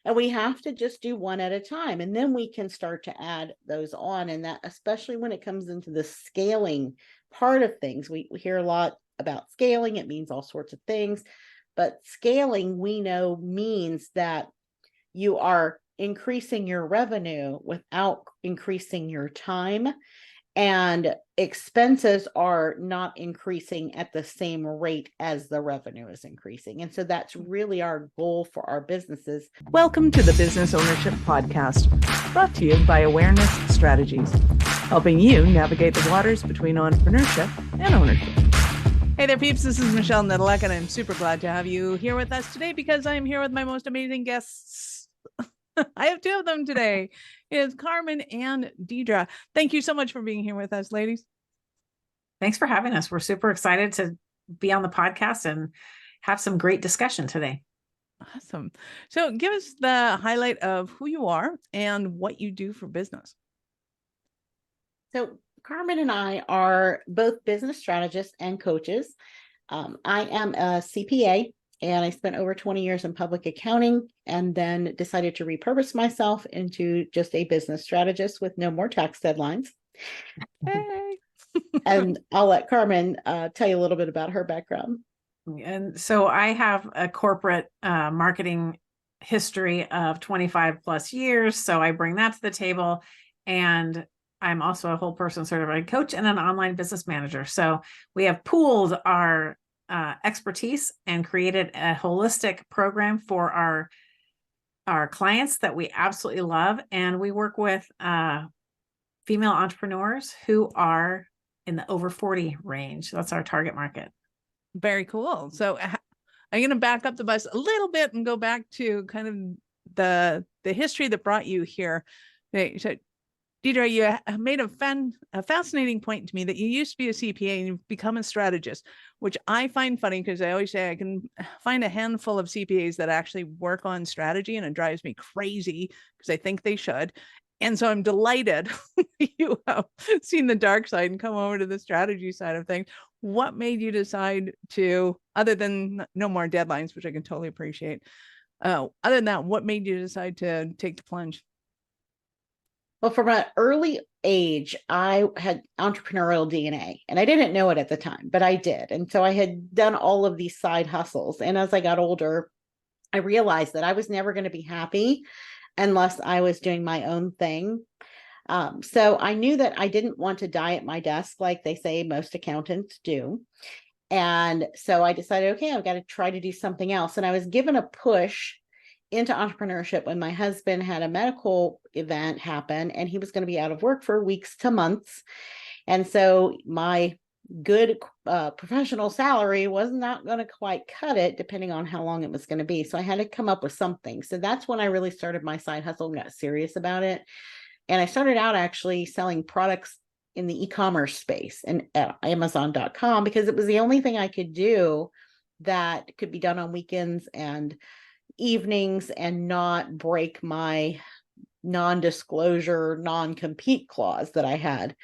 And we have to just do one at a time. And then we can start to add those on. And that, especially when it comes into the scaling part of things, we hear a lot about scaling. It means all sorts of things. But scaling, we know, means that you are increasing your revenue without increasing your time. And expenses are not increasing at the same rate as the revenue is increasing. And so that's really our goal for our businesses. Welcome to the Business Ownership Podcast, brought to you by Awareness Strategies, helping you navigate the waters between entrepreneurship and ownership. Hey there, peeps. This is Michelle Nedelec, and I'm super glad to have you here with us today because I'm here with my most amazing guests. I have two of them today. It's Carmen and Deirdre. Thank you so much for being here with us, ladies. Thanks for having us. We're super excited to be on the podcast and have some great discussion today. Awesome. So give us the highlight of who you are and what you do for business. So Carmen and I are both business strategists and coaches. I am a CPA, and I spent over 20 years in public accounting and then decided to repurpose myself into just a business strategist with no more tax deadlines. Hey. And I'll let Carmen tell you a little bit about her background. And so I have a corporate marketing history of 25 plus years. So I bring that to the table. And I'm also a whole person certified coach and an online business manager. So we have pooled our expertise and created a holistic program for our clients that we absolutely love. And we work with female entrepreneurs who are in the over 40 range. That's our target market. Very cool. So I'm going to back up the bus a little bit and go back to kind of the history that brought you here. So Deirdre, you made a fascinating point to me that you used to be a CPA and you've become a strategist, which I find funny because I always say I can find a handful of CPAs that actually work on strategy, and it drives me crazy because I think they should. And so I'm delighted you have seen the dark side and come over to the strategy side of things. What made you decide to, other than no more deadlines, which I can totally appreciate, other than that, what made you decide to take the plunge? Well, from an early age, I had entrepreneurial DNA, and I didn't know it at the time, but I did. And so I had done all of these side hustles. And as I got older, I realized that I was never going to be happy unless I was doing my own thing. So I knew that I didn't want to die at my desk like they say most accountants do. And so I decided, okay, I've got to try to do something else. And I was given a push into entrepreneurship when my husband had a medical event happen and he was going to be out of work for weeks to months. And so my good professional salary was not going to quite cut it, depending on how long it was going to be. So I had to come up with something. So that's when I really started my side hustle and got serious about it. And I started out actually selling products in the e-commerce space and Amazon.com, because it was the only thing I could do that could be done on weekends and evenings and not break my non-disclosure, non-compete clause that I had.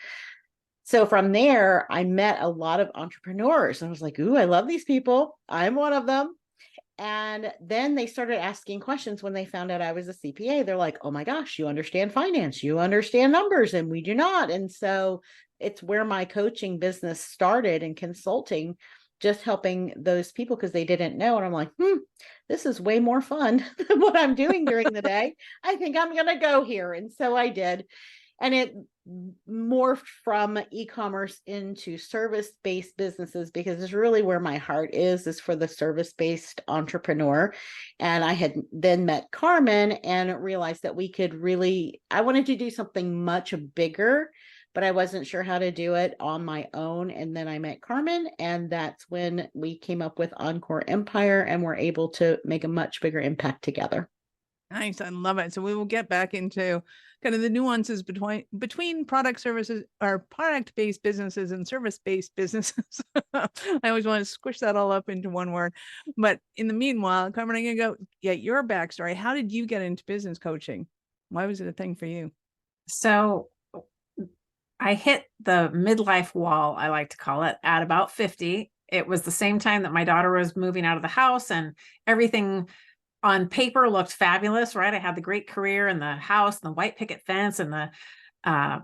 So from there, I met a lot of entrepreneurs and I was like, ooh, I love these people. I'm one of them. And then they started asking questions when they found out I was a CPA. They're like, oh my gosh, you understand finance, you understand numbers, and we do not. And so it's where my coaching business started and consulting, just helping those people because they didn't know. And I'm like, this is way more fun than what I'm doing during the day. I think I'm going to go here. And so I did. And it morphed from e-commerce into service-based businesses, because it's really where my heart is for the service-based entrepreneur. And I had then met Carmen and realized that we could really, I wanted to do something much bigger, but I wasn't sure how to do it on my own. And then I met Carmen, and that's when we came up with Encore Empire and were able to make a much bigger impact together. Nice. I love it. So we will get back into kind of the nuances between product services or product-based businesses and service-based businesses. I always want to squish that all up into one word. But in the meanwhile, Carmen, I'm going to go get your backstory. How did you get into business coaching? Why was it a thing for you? So I hit the midlife wall, I like to call it, at about 50. It was the same time that my daughter was moving out of the house and everything on paper looked fabulous, right? I had the great career and the house and the white picket fence and the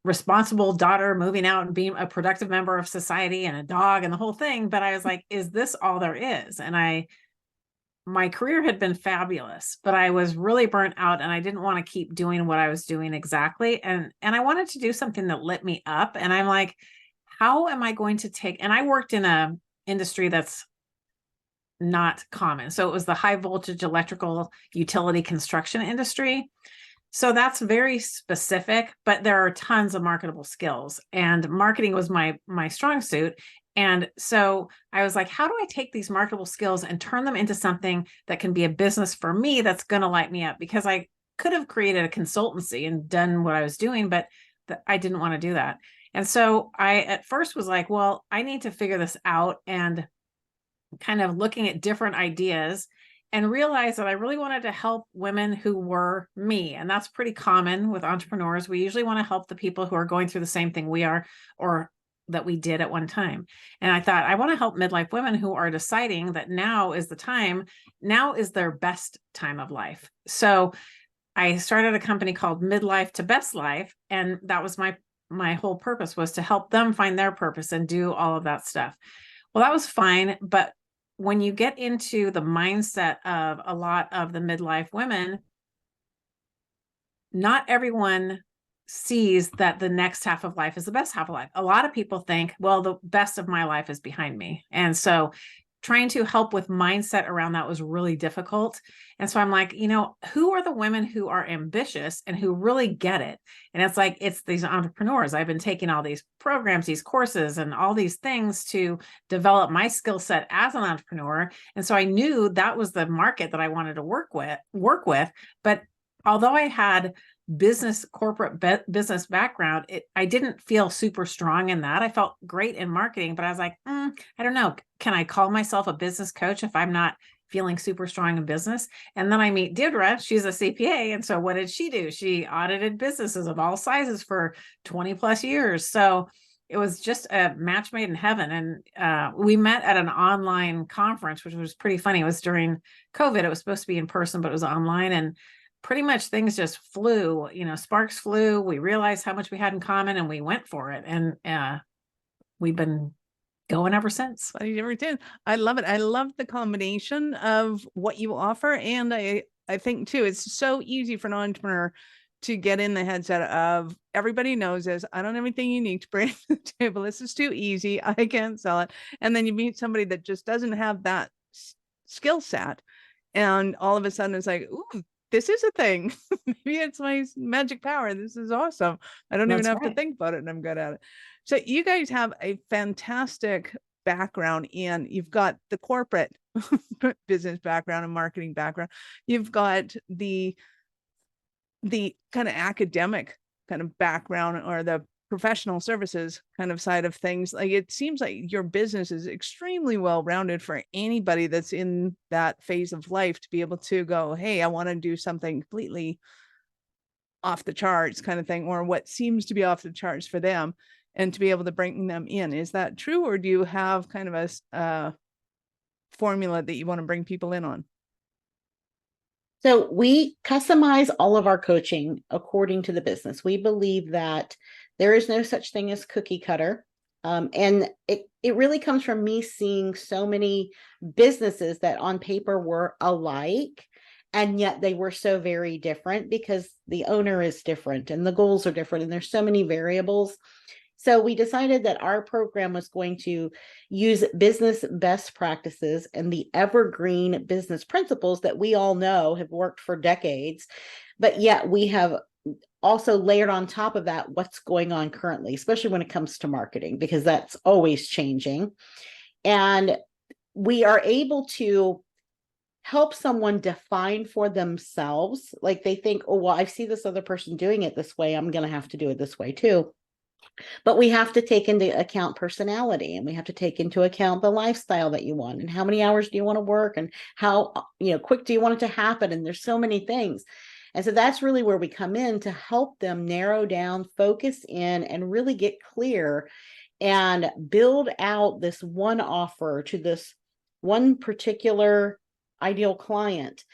responsible daughter moving out and being a productive member of society and a dog and the whole thing. But I was like, is this all there is? And my career had been fabulous, but I was really burnt out and I didn't want to keep doing what I was doing exactly. And I wanted to do something that lit me up. And I'm like, how am I going to take, and I worked in a industry that's not common. So it was the high voltage electrical utility construction industry. So that's very specific, but there are tons of marketable skills, and marketing was my strong suit. And so I was like, how do I take these marketable skills and turn them into something that can be a business for me that's going to light me up? Because I could have created a consultancy and done what I was doing, but I didn't want to do that. And so I at first was like, well, I need to figure this out, and kind of looking at different ideas, and realized that I really wanted to help women who were me. And that's pretty common with entrepreneurs. We usually want to help the people who are going through the same thing we are, or that we did at one time. And I thought, I want to help midlife women who are deciding that now is the time, now is their best time of life. So I started a company called Midlife to Best Life. And that was my whole purpose, was to help them find their purpose and do all of that stuff. Well, that was fine. But when you get into the mindset of a lot of the midlife women, not everyone sees that the next half of life is the best half of life. A lot of people think, well, the best of my life is behind me. And so trying to help with mindset around that was really difficult. And so I'm like, who are the women who are ambitious and who really get it? And it's like, it's these entrepreneurs. I've been taking all these programs, these courses, and all these things to develop my skill set as an entrepreneur. And so I knew that was the market that I wanted to work with. But although I had corporate business background, I didn't feel super strong in that. I felt great in marketing, but I was like, I don't know. Can I call myself a business coach if I'm not feeling super strong in business? And then I meet Deirdre. She's a CPA. And so what did she do? She audited businesses of all sizes for 20 plus years. So it was just a match made in heaven. And we met at an online conference, which was pretty funny. It was during COVID. It was supposed to be in person, but it was online. And pretty much things just flew, sparks flew. We realized how much we had in common and we went for it. And we've been going ever since. I love it. I love the combination of what you offer. And I think too, it's so easy for an entrepreneur to get in the headset of everybody knows this. I don't have anything unique to bring to the table. This is too easy. I can't sell it. And then you meet somebody that just doesn't have that skill set. And all of a sudden it's like, ooh, this is a thing. Maybe it's my magic power. This is awesome. I don't even have to think about it and I'm good at it. So you guys have a fantastic background in, you've got the corporate business background and marketing background. You've got the kind of academic kind of background, or the professional services kind of side of things. Like, it seems like your business is extremely well-rounded for anybody that's in that phase of life to be able to go, hey, I want to do something completely off the charts kind of thing, or what seems to be off the charts for them, and to be able to bring them in. Is that true? Or do you have kind of a formula that you want to bring people in on? So we customize all of our coaching according to the business. We believe that there is no such thing as cookie cutter. And it really comes from me seeing so many businesses that on paper were alike, and yet they were so very different because the owner is different and the goals are different, and there's so many variables. So we decided that our program was going to use business best practices and the evergreen business principles that we all know have worked for decades, but yet we have also layered on top of that what's going on currently, especially when it comes to marketing, because that's always changing. And we are able to help someone define for themselves. Like, they think, oh, well, I see this other person doing it this way, I'm going to have to do it this way too. But we have to take into account personality, and we have to take into account the lifestyle that you want, and how many hours do you want to work, and how quick do you want it to happen. And there's so many things. And so that's really where we come in to help them narrow down, focus in, and really get clear and build out this one offer to this one particular ideal client.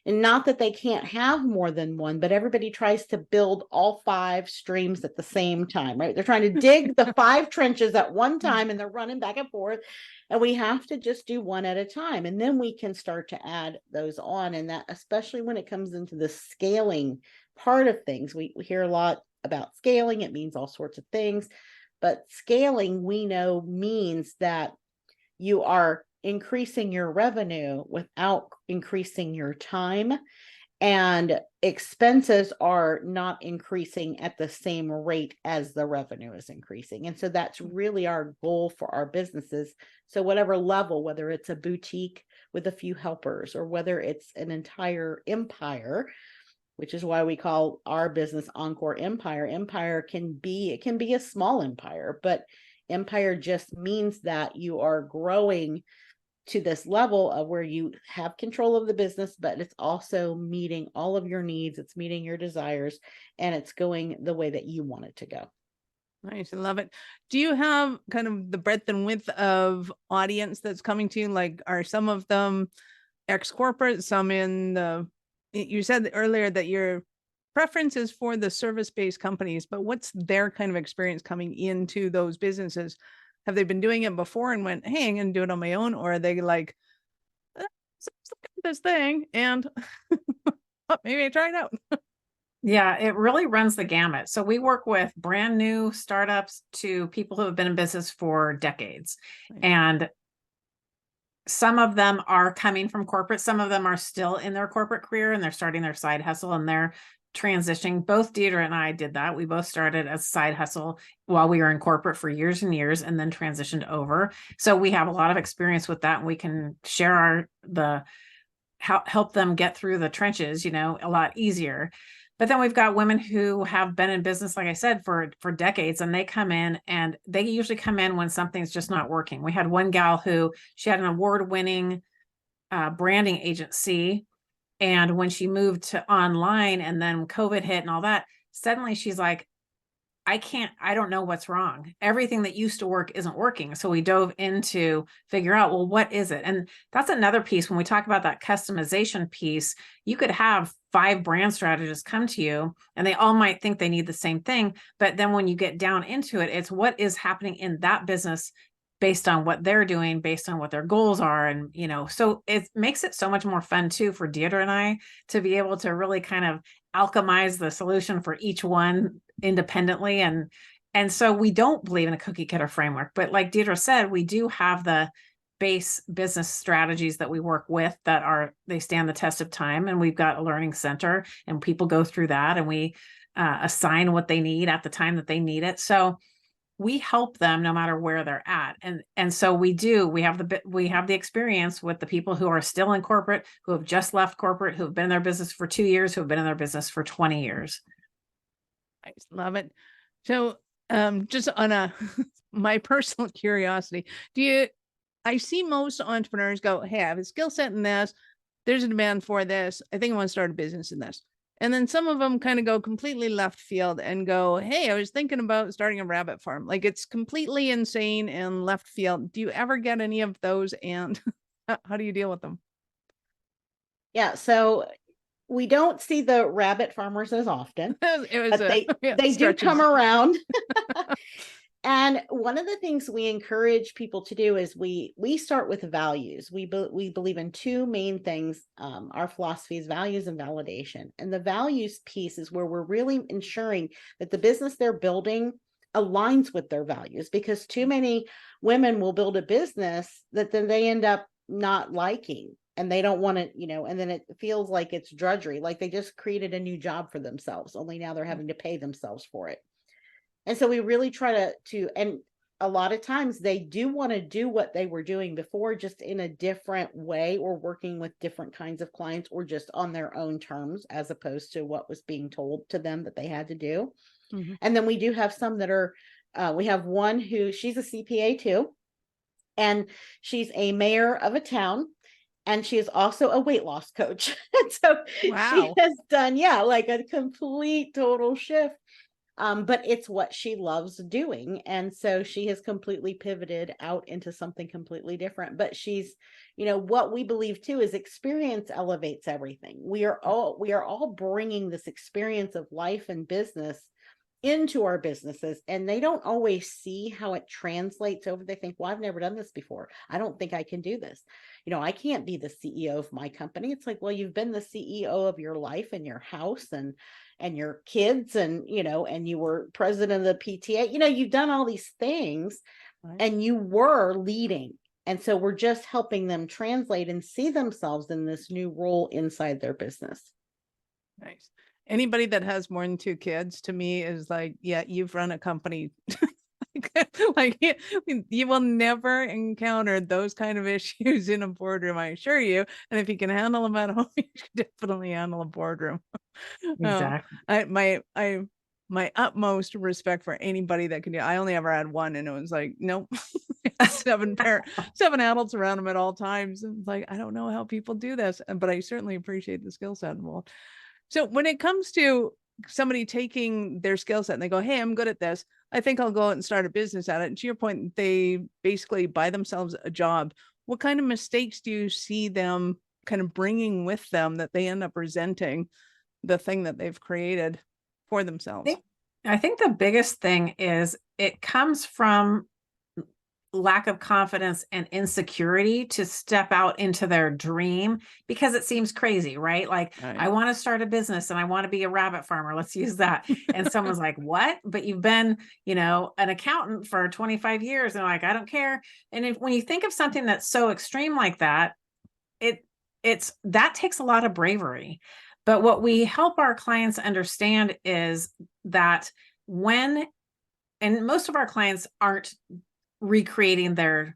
And not that they can't have more than one, but everybody tries to build all 5 streams at the same time, right? They're trying to dig the 5 trenches at one time, and they're running back and forth. And we have to just do one at a time. And then we can start to add those on. And that, especially when it comes into the scaling part of things, we hear a lot about scaling. It means all sorts of things. But scaling, we know, means that you are increasing your revenue without increasing your time, and expenses are not increasing at the same rate as the revenue is increasing. And so that's really our goal for our businesses. So whatever level, whether it's a boutique with a few helpers, or whether it's an entire empire, which is why we call our business Encore Empire. Empire can be a small empire, but empire just means that you are growing to this level of where you have control of the business, but it's also meeting all of your needs. It's meeting your desires, and it's going the way that you want it to go. Nice. I love it. Do you have kind of the breadth and width of audience that's coming to you? Like, are some of them ex-corporate, some you said earlier that your preference is for the service-based companies, but what's their kind of experience coming into those businesses? Have they been doing it before and went, hey, I'm going to do it on my own? Or are they like, this thing and maybe I try it out? Yeah, it really runs the gamut. So we work with brand new startups to people who have been in business for decades. Nice. And some of them are coming from corporate. Some of them are still in their corporate career and they're starting their side hustle and they're transitioning. Both Deirdre and I did that. We both started as a side hustle while we were in corporate for years and years, and then transitioned over. So we have a lot of experience with that, and we can share help them get through the trenches, a lot easier. But then we've got women who have been in business, like I said, for decades, and they come in, and they usually come in when something's just not working. We had one gal who, she had an award-winning branding agency. And when she moved to online and then COVID hit and all that, suddenly she's like, I don't know what's wrong. Everything that used to work isn't working. So we dove into figure out, well, what is it? And that's another piece. When we talk about that customization piece, you could have 5 brand strategists come to you and they all might think they need the same thing. But then when you get down into it, it's what is happening in that business based on what they're doing, based on what their goals are. And, so it makes it so much more fun too, for Deirdre and I to be able to really kind of alchemize the solution for each one independently. And so we don't believe in a cookie cutter framework, but like Deirdre said, we do have the base business strategies that we work with they stand the test of time. And we've got a learning center and people go through that, and we assign what they need at the time that they need it. So we help them no matter where they're at. And so we have the experience with the people who are still in corporate, who have just left corporate, who have been in their business for 2 years, who have been in their business for 20 years. I love it. So just on my personal curiosity, I see most entrepreneurs go, hey, I have a skill set in this. There's a demand for this. I think I want to start a business in this. And then some of them kind of go completely left field and go, hey, I was thinking about starting a rabbit farm. Like, it's completely insane and left field. Do you ever get any of those? And how do you deal with them? Yeah. So we don't see the rabbit farmers as often, but they do come around. And one of the things we encourage people to do is we start with values. We believe in 2 main things. Our philosophy is values and validation. And the values piece is where we're really ensuring that the business they're building aligns with their values, because too many women will build a business that then they end up not liking, and they don't want to, and then it feels like it's drudgery, like they just created a new job for themselves, only now they're having to pay themselves for it. And so we really try to, and a lot of times they do want to do what they were doing before, just in a different way, or working with different kinds of clients, or just on their own terms, as opposed to what was being told to them that they had to do. Mm-hmm. And then we do have some that are, we have one she's a CPA too, and she's a mayor of a town, and she is also a weight loss coach. So wow. She has done, like a complete total shift. But it's what she loves doing. And so she has completely pivoted out into something completely different. But she's, what we believe too is experience elevates everything. We are all bringing this experience of life and business into our businesses, and they don't always see how it translates over. They think, well, I've never done this before. I don't think I can do this. I can't be the CEO of my company. It's like, well, you've been the CEO of your life and your house and your kids, and and you were president of the PTA. You've done all these things, right, and you were leading. And so we're just helping them translate and see themselves in this new role inside their business. Nice. Anybody that has more than 2 kids to me is like, yeah, you've run a company. Like you will never encounter those kind of issues in a boardroom, I assure you. And if you can handle them at home, you can definitely handle a boardroom. Exactly. My utmost respect for anybody that can do. I only ever had one, and it was like, nope. 7 adults around them at all times. And it's like, I don't know how people do this, but I certainly appreciate the skill set involved. So when it comes to somebody taking their skill set and they go, hey, I'm good at this, I think I'll go out and start a business at it. And to your point, they basically buy themselves a job. What kind of mistakes do you see them kind of bringing with them that they end up resenting the thing that they've created for themselves? I think the biggest thing is it comes from lack of confidence and insecurity to step out into their dream because it seems crazy, right? Like, right, I want to start a business and I want to be a rabbit farmer. Let's use that. And someone's like, what? But you've been, an accountant for 25 years. And like, I don't care. And when you think of something that's so extreme like that, that takes a lot of bravery. But what we help our clients understand is that and most of our clients aren't recreating their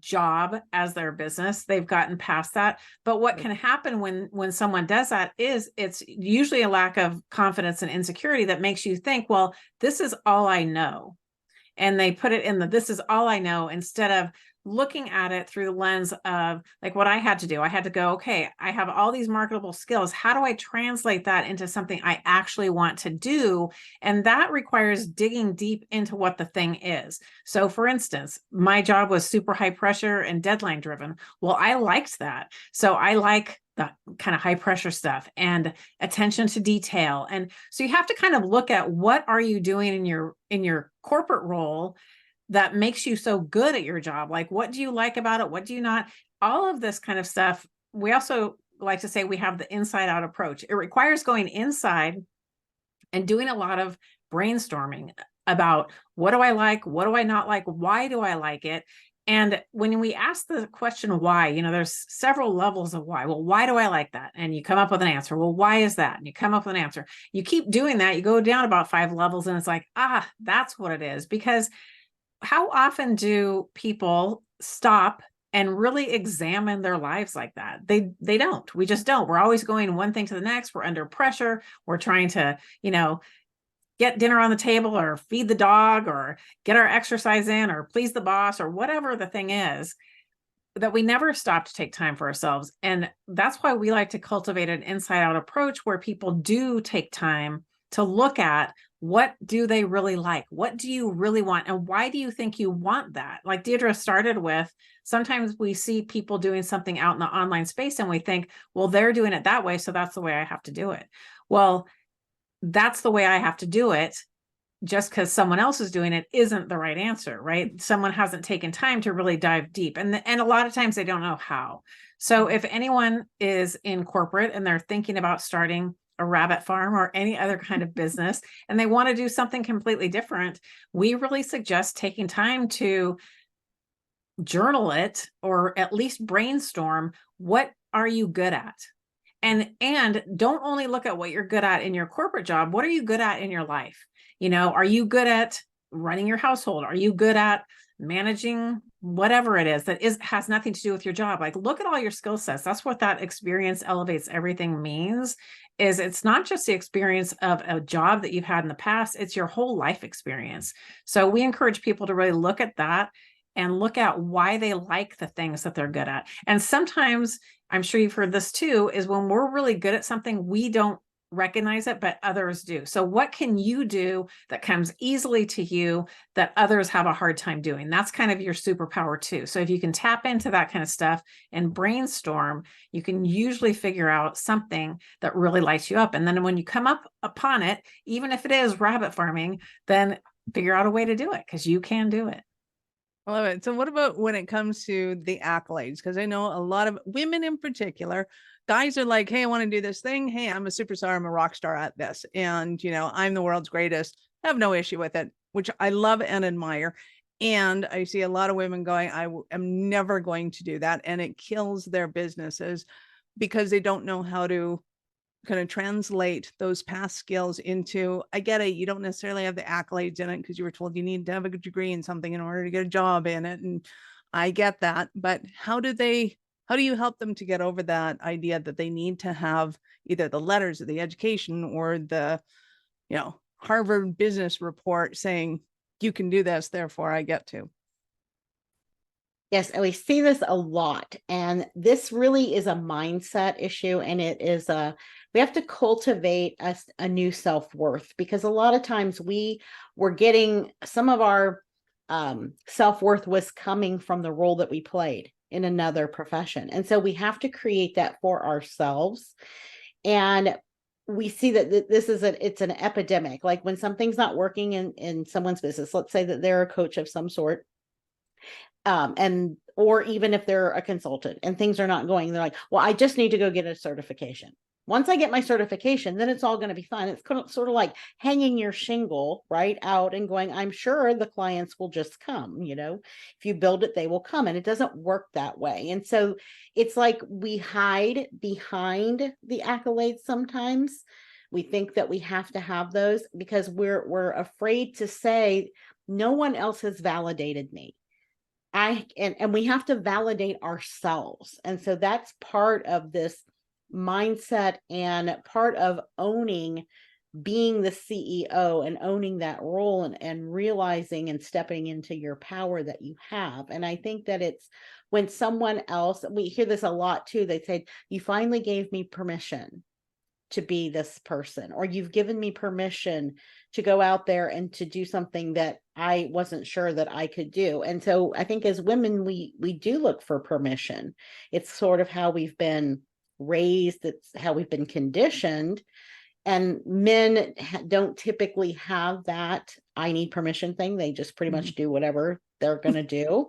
job as their business. They've gotten past that. But what can happen when someone does that is it's usually a lack of confidence and insecurity that makes you think, well, this is all I know. And they put it in this is all I know, instead of looking at it through the lens of like what I had to do. I had to go, okay, I have all these marketable skills. How do I translate that into something I actually want to do? And that requires digging deep into what the thing is. So for instance, my job was super high pressure and deadline driven. Well, I liked that. So I like the kind of high pressure stuff and attention to detail. And so you have to kind of look at what are you doing in your corporate role that makes you so good at your job? Like, what do you like about it? What do you not? All of this kind of stuff. We also like to say we have the inside out approach. It requires going inside and doing a lot of brainstorming about what do I like? What do I not like? Why do I like it? And when we ask the question why, there's several levels of why. Well, why do I like that? And you come up with an answer. Well, why is that? And you come up with an answer. You keep doing that. You go down about 5 levels and it's like, that's what it is. Because how often do people stop and really examine their lives like that? They don't. We just don't. We're always going one thing to the next. We're under pressure. We're trying to, get dinner on the table or feed the dog or get our exercise in or please the boss or whatever the thing is, that we never stop to take time for ourselves. And that's why we like to cultivate an inside out approach where people do take time to look at what do they really like? What do you really want? And why do you think you want that? Like Deirdre started with, sometimes we see people doing something out in the online space and we think, well, they're doing it that way, so that's the way I have to do it. Well, that's the way I have to do it. Just because someone else is doing it isn't the right answer, right? Someone hasn't taken time to really dive deep. And a lot of times they don't know how. So if anyone is in corporate and they're thinking about starting a rabbit farm or any other kind of business, and they want to do something completely different, we really suggest taking time to journal it or at least brainstorm, what are you good at? And don't only look at what you're good at in your corporate job. What are you good at in your life? Are you good at running your household? Are you good at managing whatever it is that has nothing to do with your job? Like, look at all your skill sets. That's what that experience elevates everything means. Is it's not just the experience of a job that you've had in the past, it's your whole life experience. So we encourage people to really look at that and look at why they like the things that they're good at. And sometimes, I'm sure you've heard this too, is when we're really good at something, we don't recognize it, but others do. So what can you do that comes easily to you that others have a hard time doing? That's kind of your superpower too. So if you can tap into that kind of stuff and brainstorm, you can usually figure out something that really lights you up. And then when you come up upon it, even if it is rabbit farming, then figure out a way to do it, because you can do it. I love it. So what about when it comes to the accolades? Because I know a lot of women in particular, guys are like, hey, I want to do this thing. Hey, I'm a superstar. I'm a rock star at this. And, I'm the world's greatest. I have no issue with it, which I love and admire. And I see a lot of women going, I am never going to do that. And it kills their businesses because they don't know how to kind of translate those past skills into, I get it, you don't necessarily have the accolades in it because you were told you need to have a degree in something in order to get a job in it. And I get that. But how do you help them to get over that idea that they need to have either the letters of the education or the, Harvard Business Report saying you can do this, therefore I get to? Yes, and we see this a lot. And this really is a mindset issue. And we have to cultivate a new self-worth, because a lot of times we were getting some of our self-worth was coming from the role that we played in another profession. And so we have to create that for ourselves. And we see that it's an epidemic. Like when something's not working in someone's business, let's say that they're a coach of some sort, or even if they're a consultant and things are not going, they're like, well, I just need to go get a certification. Once I get my certification, then it's all going to be fine. It's sort of like hanging your shingle right out and going, I'm sure the clients will just come, if you build it, they will come. And it doesn't work that way. And so it's like we hide behind the accolades sometimes. We think that we have to have those because we're afraid to say, no one else has validated me. And we have to validate ourselves. And so that's part of this mindset and part of owning, being the CEO and owning that role and realizing and stepping into your power that you have. And I think that it's when someone else, we hear this a lot too, they say, you finally gave me permission to be this person, or you've given me permission to go out there and to do something that I wasn't sure that I could do. And so I think as women, we do look for permission. It's sort of how we've been raised. It's how we've been conditioned. And men don't typically have that I need permission thing. They just pretty much do whatever they're going to do.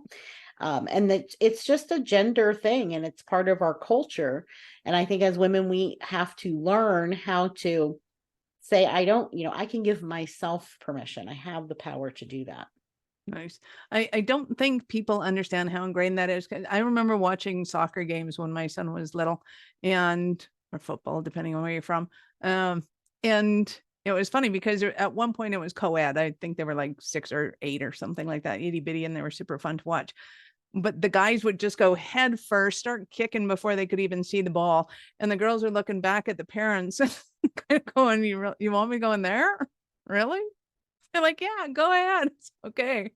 And that it's just a gender thing, and it's part of our culture. And I think as women, we have to learn how to say, I can give myself permission. I have the power to do that. Nice. I don't think people understand how ingrained that is. I remember watching soccer games when my son was little, or football, depending on where you're from. And it was funny because at one point it was co-ed. I think they were like 6 or 8 or something like that, itty bitty, and they were super fun to watch. But the guys would just go head first, start kicking before they could even see the ball. And the girls are looking back at the parents kind of going, you want me going there? Really? They're like, yeah, go ahead. It's okay.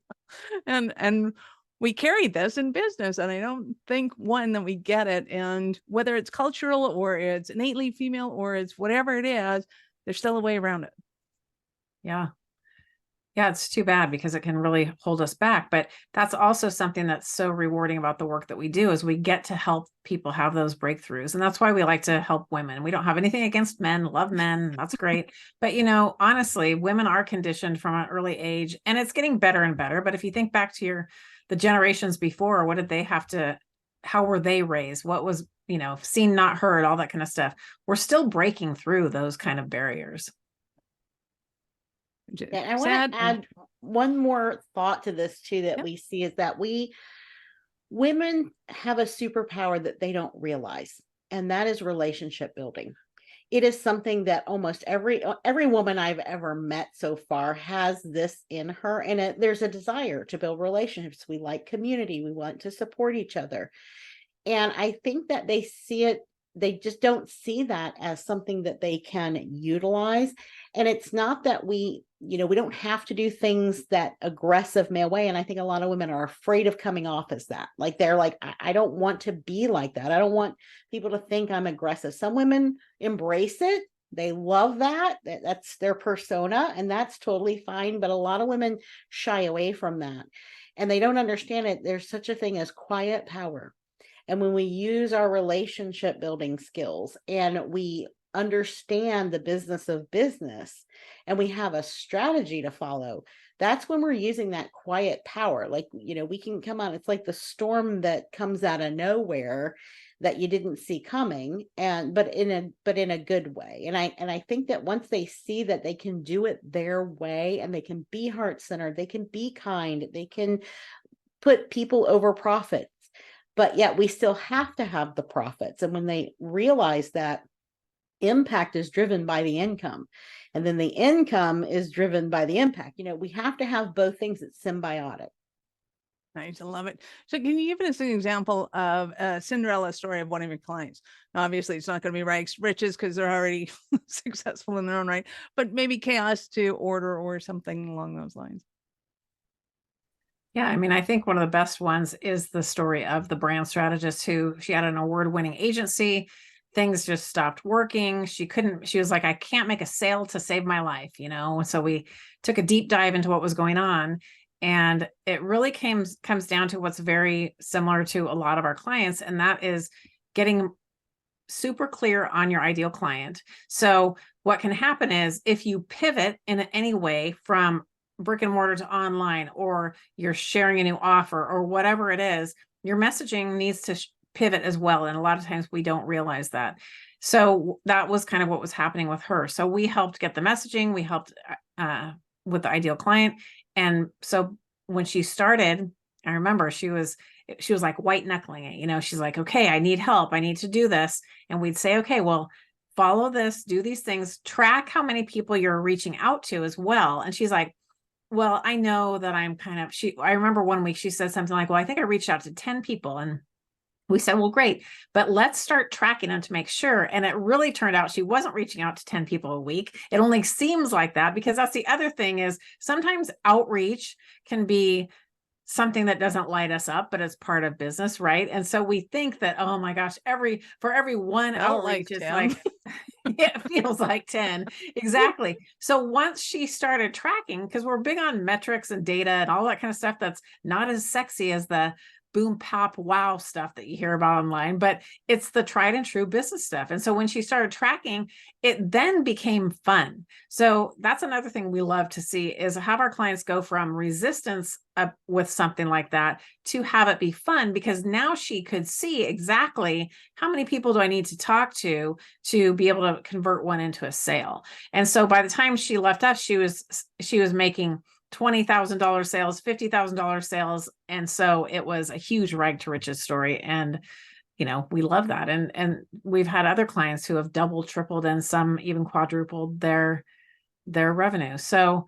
And we carry this in business. And I don't think, one, that we get it. And whether it's cultural or it's innately female or it's whatever it is, there's still a way around it. Yeah. Yeah, it's too bad because it can really hold us back. But that's also something that's so rewarding about the work that we do, is we get to help people have those breakthroughs. And that's why we like to help women. We don't have anything against men, love men. That's great. But, honestly, women are conditioned from an early age, and it's getting better and better. But if you think back to the generations before, what did they have to, how were they raised? What was, seen, not heard, all that kind of stuff. We're still breaking through those kind of barriers. And I want to add one more thought to this too, that we see is that women have a superpower that they don't realize, and that is relationship building. It is something that almost every woman I've ever met so far has this in her, and there's a desire to build relationships. We like community. We want to support each other. And I think that they see it, they just don't see that as something that they can utilize. And it's not that we don't have to do things that aggressive male way. And I think a lot of women are afraid of coming off as that. Like, they're like, I don't want to be like that. I don't want people to think I'm aggressive. Some women embrace it They love that. That's their persona, and that's totally fine. But a lot of women shy away from that, and they don't understand it. There's such a thing as quiet power. And when we use our relationship building skills and we understand the business of business and we have a strategy to follow, that's when we're using that quiet power. Like, we can come on, it's like the storm that comes out of nowhere that you didn't see coming, but in a good way. And I think that once they see that they can do it their way, and they can be heart-centered, they can be kind, they can put people over profits, but yet we still have to have the profits. And when they realize that impact is driven by the income, and then the income is driven by the impact, we have to have both things. It's symbiotic. Nice. I love it. So can you give us an example of a Cinderella story of one of your clients? Now, obviously, it's not going to be rags to riches because they're already successful in their own right, but maybe chaos to order or something along those lines. Yeah, I mean, I think one of the best ones is the story of the brand strategist who, she had an award-winning agency. Things just stopped working. She was like, I can't make a sale to save my life, So we took a deep dive into what was going on. And it really comes down to what's very similar to a lot of our clients, and that is getting super clear on your ideal client. So what can happen is if you pivot in any way from brick and mortar to online, or you're sharing a new offer or whatever it is, your messaging needs to pivot as well. And a lot of times we don't realize that. So that was kind of what was happening with her. So we helped get the messaging, we helped with the ideal client. And so when she started, I remember she was like white knuckling it, she's like, okay, I need help. I need to do this. And we'd say, okay, well, follow this, do these things, track how many people you're reaching out to as well. And she's like, well, I know that I'm I remember one week she said something like, well, I think I reached out to 10 people. And we said, well, great, but let's start tracking them to make sure. And it really turned out she wasn't reaching out to 10 people a week. It only seems like that, because that's the other thing, is sometimes outreach can be something that doesn't light us up, but it's part of business, right? And so we think that, oh my gosh, for every one outreach, it's like, yeah, it feels like 10. Exactly. So once she started tracking, because we're big on metrics and data and all that kind of stuff that's not as sexy as the boom, pop, wow stuff that you hear about online, but it's the tried and true business stuff. And so when she started tracking, it then became fun. So that's another thing we love to see, is have our clients go from resistance with something like that to have it be fun, because now she could see exactly how many people do I need to talk to be able to convert one into a sale. And so by the time she left us, she was making $20,000 sales, $50,000 sales. And so it was a huge rag to riches story. And, we love that. And we've had other clients who have doubled, tripled, and some even quadrupled their revenue. So,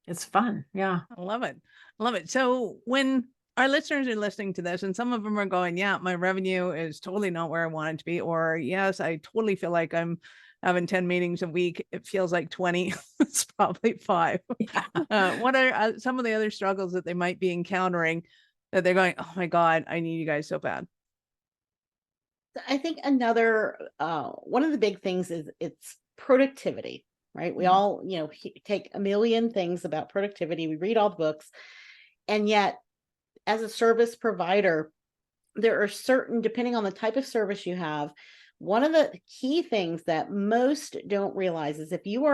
it's fun. Yeah. I love it. I love it. So when our listeners are listening to this, and some of them are going, yeah, my revenue is totally not where I want it to be, or yes, I totally feel like I'm having 10 meetings a week, it feels like 20. It's probably 5. Yeah. What are some of the other struggles that they might be encountering that they're going, oh my God, I need you guys so bad? I think another one of the big things is it's productivity, right? We all, take a million things about productivity. We read all the books, and yet as a service provider, there are certain, depending on the type of service you have, one of the key things that most don't realize is you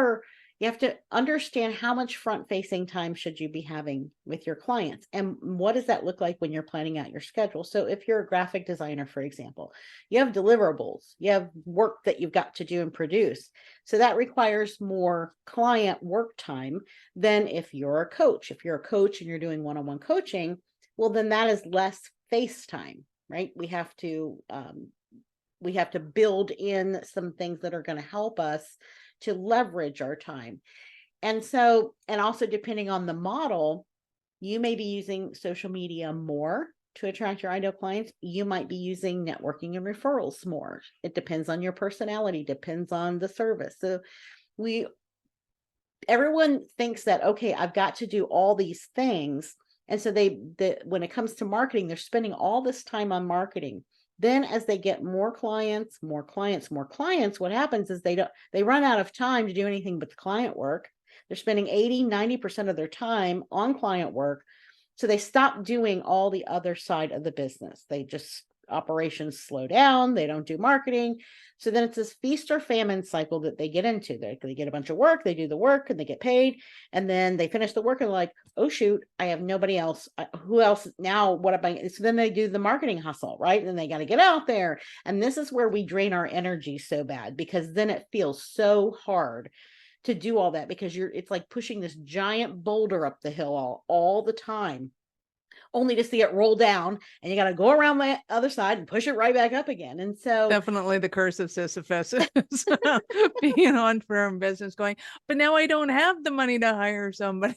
have to understand how much front-facing time should you be having with your clients, and what does that look like when you're planning out your schedule. So if you're a graphic designer, for example, you have deliverables, you have work that you've got to do and produce. So that requires more client work time than if you're a coach. If you're a coach and you're doing one-on-one coaching, well, then that is less face time, right? We have to build in some things that are going to help us to leverage our time. And also depending on the model, you may be using social media more to attract your ideal clients. You might be using networking and referrals more. It depends on your personality, depends on the service. So everyone thinks that, okay, I've got to do all these things. And so when it comes to marketing, they're spending all this time on marketing. Then as they get more clients, what happens is they run out of time to do anything but the client work. They're spending 80-90% of their time on client work. So they stop doing all the other side of the business. Operations slow down. They don't do marketing. So then it's this feast or famine cycle that they get into. They get a bunch of work, they do the work and they get paid. And then they finish the work and like, oh shoot, I have nobody else. Who else now? What am I? So then they do the marketing hustle, right? And they got to get out there. And this is where we drain our energy so bad, because then it feels so hard to do all that, because it's like pushing this giant boulder up the hill all the time, only to see it roll down, and you got to go around the other side and push it right back up again. And so definitely the curse of Sisyphus is being an entrepreneur in business going, but now I don't have the money to hire somebody.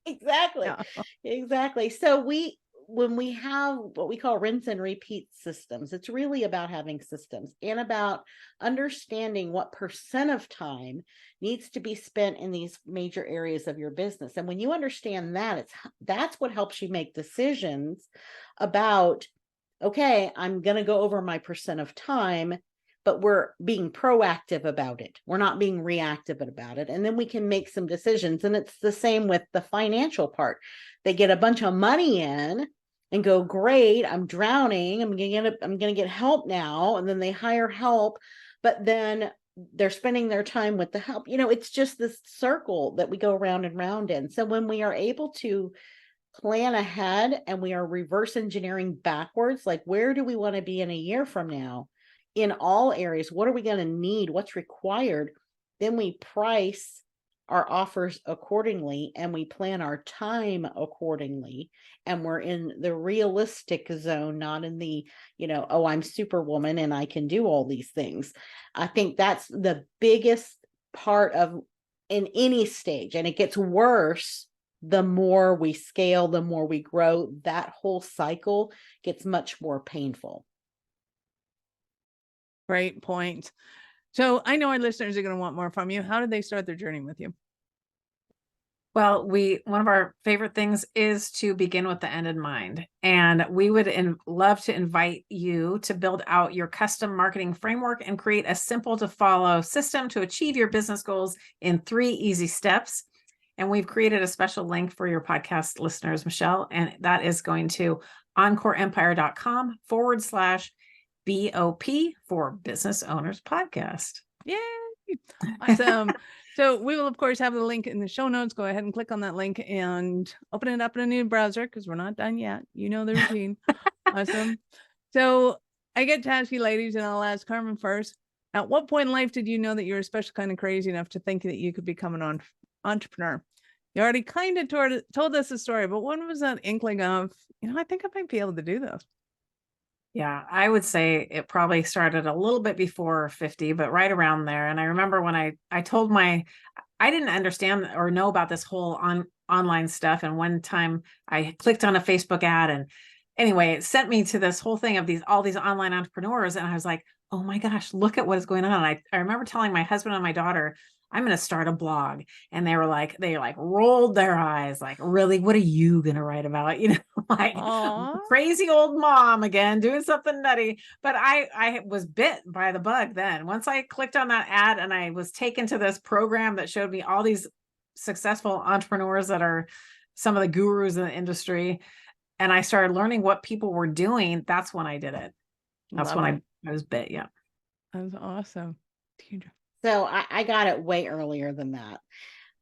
Exactly. Yeah. Exactly. So when we have what we call rinse and repeat systems, it's really about having systems and about understanding what percent of time needs to be spent in these major areas of your business. And when you understand that, that's what helps you make decisions about, okay, I'm going to go over my percent of time, but we're being proactive about it. We're not being reactive about it. And then we can make some decisions. And it's the same with the financial part. They get a bunch of money in and go, great, I'm drowning. I'm going to get help now. And then they hire help, but then they're spending their time with the help. It's just this circle that we go round and round in. So when we are able to plan ahead and we are reverse engineering backwards, like where do we want to be in a year from now in all areas? What are we going to need? What's required? Then we price our offers accordingly and we plan our time accordingly. And we're in the realistic zone, not in the, oh, I'm Superwoman and I can do all these things. I think that's the biggest part of in any stage. And it gets worse the more we scale, the more we grow. That whole cycle gets much more painful. Great point. So I know our listeners are going to want more from you. How did they start their journey with you? Well, one of our favorite things is to begin with the end in mind. And we would love to invite you to build out your custom marketing framework and create a simple to follow system to achieve your business goals in 3 easy steps. And we've created a special link for your podcast listeners, Michelle, and that is going to encoreempire.com/BOP for Business Owners Podcast. Yay! Awesome. So we will, of course, have the link in the show notes. Go ahead and click on that link and open it up in a new browser because we're not done yet. You know the routine. Awesome. So I get to ask you, ladies, and I'll ask Carmen first. At what point in life did you know that you were especially kind of crazy enough to think that you could become an entrepreneur? You already kind of told us the story, but when was that inkling of, I think I might be able to do this? Yeah, I would say it probably started a little bit before 50, but right around there. And I remember when I told I didn't understand or know about this whole online stuff. And one time I clicked on a Facebook ad, and anyway, it sent me to this whole thing of all these online entrepreneurs. And I was like, oh my gosh, look at what is going on. And I remember telling my husband and my daughter, I'm going to start a blog. And they rolled their eyes, like, really, what are you going to write about? Like crazy old mom again, doing something nutty. But I was bit by the bug then. Once I clicked on that ad and I was taken to this program that showed me all these successful entrepreneurs that are some of the gurus in the industry. And I started learning what people were doing. That's when I did it. That's when I was bit. Yeah. That's awesome. So I got it way earlier than that.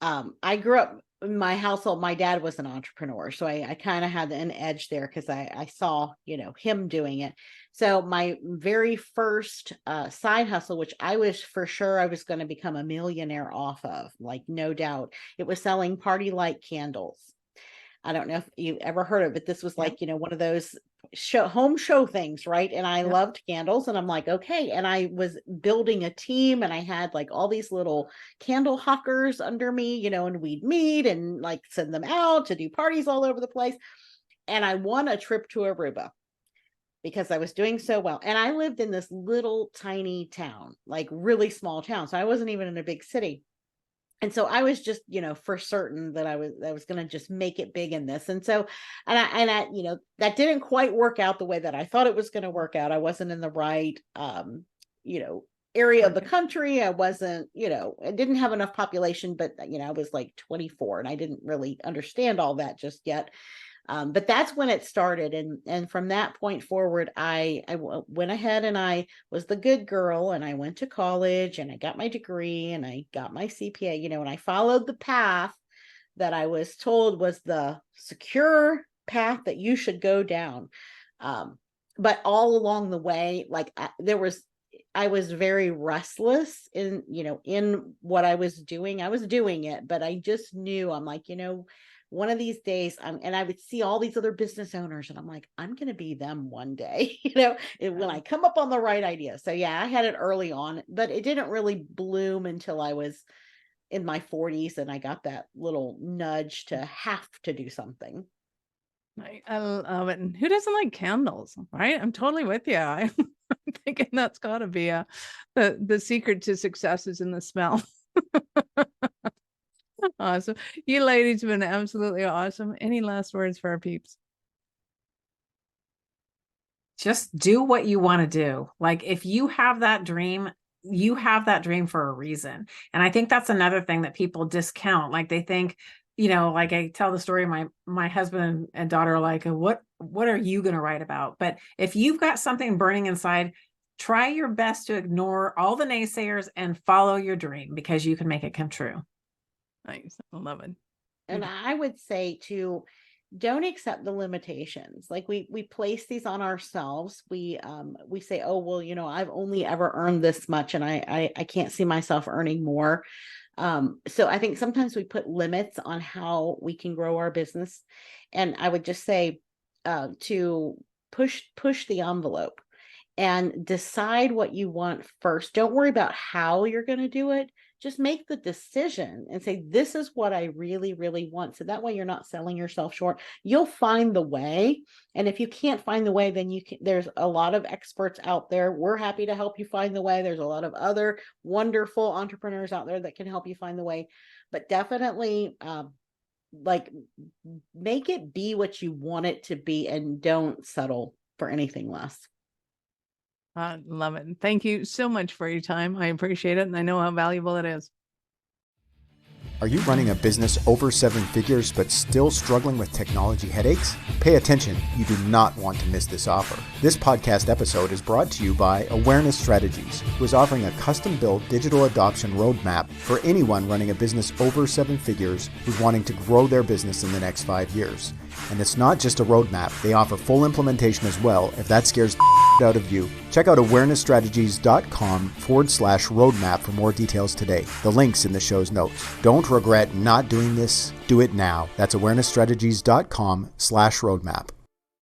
I grew up in my household. My dad was an entrepreneur. So I kind of had an edge there because I saw, him doing it. So my very first side hustle, which I was for sure I was going to become a millionaire off of, like, no doubt, it was selling party light candles. I don't know if you ever heard of it, but this was like, one of those home show things, right? And I loved candles, and I'm like, okay. And I was building a team, and I had like all these little candle hawkers under me, and we'd meet and like send them out to do parties all over the place. And I won a trip to Aruba because I was doing so well. And I lived in this little tiny town, like really small town. So I wasn't even in a big city. And so I was just, for certain that I was going to just make it big in this. And so, and I, that didn't quite work out the way that I thought it was going to work out. I wasn't in the right, area of the country. I wasn't, I didn't have enough population, but, I was like 24 and I didn't really understand all that just yet. But that's when it started. And from that point forward, I went ahead and I was the good girl, and I went to college and I got my degree and I got my CPA, and I followed the path that I was told was the secure path that you should go down. But all along the way, like I was very restless in what I was doing. I was doing it, but I just knew, I'm like, one of these days, and I would see all these other business owners, and I'm like, I'm going to be them one day, when I come up on the right idea. So yeah, I had it early on, but it didn't really bloom until I was in my 40s, and I got that little nudge to have to do something. I love it. And who doesn't like candles, right? I'm totally with you. I'm thinking that's got to be the secret to success is in the smell. Awesome. You ladies have been absolutely awesome. Any last words for our peeps? Just do what you want to do. Like, if you have that dream, you have that dream for a reason. And I think that's another thing that people discount. Like, they think, like I tell the story, my husband and daughter are like, what are you going to write about? But if you've got something burning inside, try your best to ignore all the naysayers and follow your dream, because you can make it come true. Nice. I love it. And I would say too, don't accept the limitations. Like we place these on ourselves. We say, oh, well, I've only ever earned this much, and I can't see myself earning more. So I think sometimes we put limits on how we can grow our business. And I would just say to push the envelope and decide what you want first. Don't worry about how you're going to do it. Just make the decision and say, this is what I really, really want. So that way you're not selling yourself short. You'll find the way. And if you can't find the way, then there's a lot of experts out there. We're happy to help you find the way. There's a lot of other wonderful entrepreneurs out there that can help you find the way. But definitely make it be what you want it to be, and don't settle for anything less. I love it. Thank you so much for your time. I appreciate it. And I know how valuable it is. Are you running a business over 7 figures but still struggling with technology headaches? Pay attention. You do not want to miss this offer. This podcast episode is brought to you by Awareness Strategies, who is offering a custom-built digital adoption roadmap for anyone running a business over 7 figures who's wanting to grow their business in the next 5 years. And it's not just a roadmap. They offer full implementation as well, if that scares the out of you. Check out awarenessstrategies.com/roadmap for more details today. The link's in the show's notes. Don't regret not doing this. Do it now. That's awarenessstrategies.com/roadmap.